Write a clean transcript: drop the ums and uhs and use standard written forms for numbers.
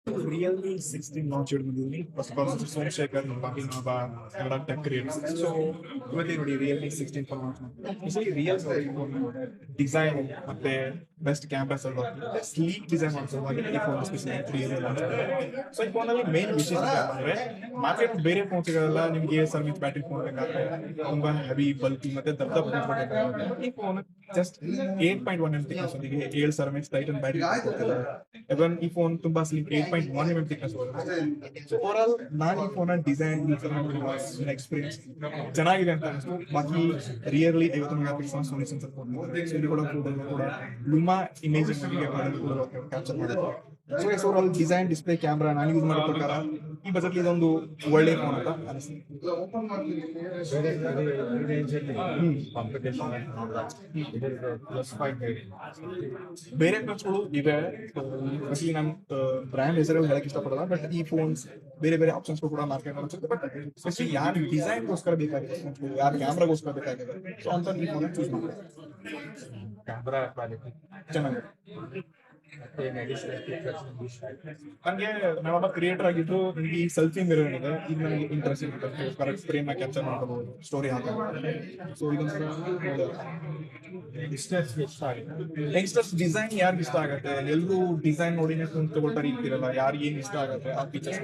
Realme 16 launched with first of all, Somshekhar talking about tech creators. So, ಇವತ್ತು ನೋಡಿ Realme 16 phone launch ಮಾಡಿ real design ಮತ್ತೆ best cameras ಎಲ್ಲ sleek design ಮಾಡಿಸೋದಾಗಿ ಈ phone specially so ಈ ಫೋನಲ್ಲಿ ಮೇನ್ ವಿಶೇಷತೆ ಅಂದ್ರೆ ಮಾರ್ಕೆಟ್ ಬೇರೆ ಫೋನ್ಸ್ಗಳೆಲ್ಲ ನಿಮ್ಗೆ ಸರ್ವಿಸ್ ಬ್ಯಾಟ್ರಿ ಫೋನ್ ಬೇಕಾದ್ರೆ ತುಂಬಾ ಹೆವಿ ಬಲ್ಕಿ ಮತ್ತೆ ದಪ್ಪ ದಪ್ಪ ಈ ಫೋನ್ ಜಸ್ಟ್ 8.1 ಎಂ ಥಿಕ್ನೆಸ್ ಒಂದಿಗೆ 7 ಟೈಟನ್ ಬ್ಯಾಟರಿ ಕೊಡ್ತಿದ್ದಾರೆ. ಇವನ್ ಈ ಫೋನ್ ತುಂಬಾ ಸ್ಲಿಮ್ 8.1 mm thickness ಬರುತ್ತೆ. ಸೊ ಓವರ್ ಆಲ್ ನಾನು ಈ ಫೋನ್ ಡಿಸೈನ್ ಎಕ್ಸ್ಪೀರಿಯನ್ಸ್ ಚೆನ್ನಾಗಿದೆ ಅಂತ ಅನಿಸ್ತು. ಬಾಕಿ ರಿಯರ್ಲಿ 50 ಮೆಗಾ ಪಿಕ್ಸೆಲ್ ಸೋನಿ ಸೆನ್ಸರ್ ಕೊಡ್ತಾರೆ. ಸೊ ಇಲ್ಲಿ ಕೂಡ ಲುಮಾ ಇಮೇಜಿಂಗ್ ಕ್ಯಾಪ್ಚರ್ ಮಾಡಿದ್ದಾರೆ. So over all design display camera ನಾನು ಯೂಸ್ ಮಾಡೋ ಪ್ರಕಾರ ಈ ಬಜೆಟ್ ಇದೊಂದು ಒಳ್ಳೆ ಫೋನ್ ಅಂತ ಅನಿಸ್ತು. ಬೇರೆ ಫ್ರೆಂಡ್ಸ್ಗಳು ಇವೆ, ಸ್ಪೆಷಲಿ ನಾನು ಬ್ರ್ಯಾಂಡ್ ಹೆಸರು ಹೇಳಕ್ ಇಷ್ಟಪಡಲ್ಲ, ಬಟ್ ಈ ಫೋನ್ಸ್ ಬೇರೆ ಬೇರೆ ಆಪ್ಷನ್ಸ್ ಕೂಡ ಮಾರ್ಕೆಟ್ ಅನ್ಸುತ್ತೆ. ಬಟ್ ಸ್ಪೆಷಲಿ ಯಾರು ಡಿಸೈನ್ಗೋಸ್ಕರ ಬೇಕಾಗಿದೆ, ಯಾರು ಕ್ಯಾಮ್ರಾಗೋಸ್ಕರ ಬೇಕಾಗಿದೆ, ಸೊ ಅಂತ ಈ ಫೋನ್ ಚೂಸ್ ಮಾಡ್ತಾರೆ. ಕ್ಯಾಮ್ರಾ ಕ್ವಾಲಿಟಿ ಚೆನ್ನಾಗಿದೆ. ನನಗೆ ನಾನೊಬ್ಬ ಕ್ರಿಯೇಟರ್ ಆಗಿದ್ರು, ನನಗೆ ಈ ಸೆಲ್ಫಿ ಮಿರರ್ ಇದೆ, ಇದು ನನಗೆ ಇಂಟ್ರೆಸ್ಟಿಂಗ್ ಇದೆ. ಕರೆಕ್ಟ್ ಫ್ರೇಮ್ ನ ಕ್ಯಾಪ್ಚರ್ ಮಾಡ್ಕೋಬಹುದು, ಸ್ಟೋರಿ ಹಾಕಬಹುದು. ಸೊ ಇದೊಂದು ಯಂಗ್ಸ್ಟರ್ಸ್ ಡಿಸೈನ್ ಯಾರಿಗೆ ಇಷ್ಟ ಆಗುತ್ತೆ, ಎಲ್ಲರೂ ಡಿಸೈನ್ ನೋಡಿನೇ ತಗೊಳ್ತಾರೆ ಇರ್ತಿರಲ್ಲ, ಯಾರಿಗೆ ಏನ್ ಇಷ್ಟ ಆಗುತ್ತೆ ಆ ಫೀಚರ್ಸ್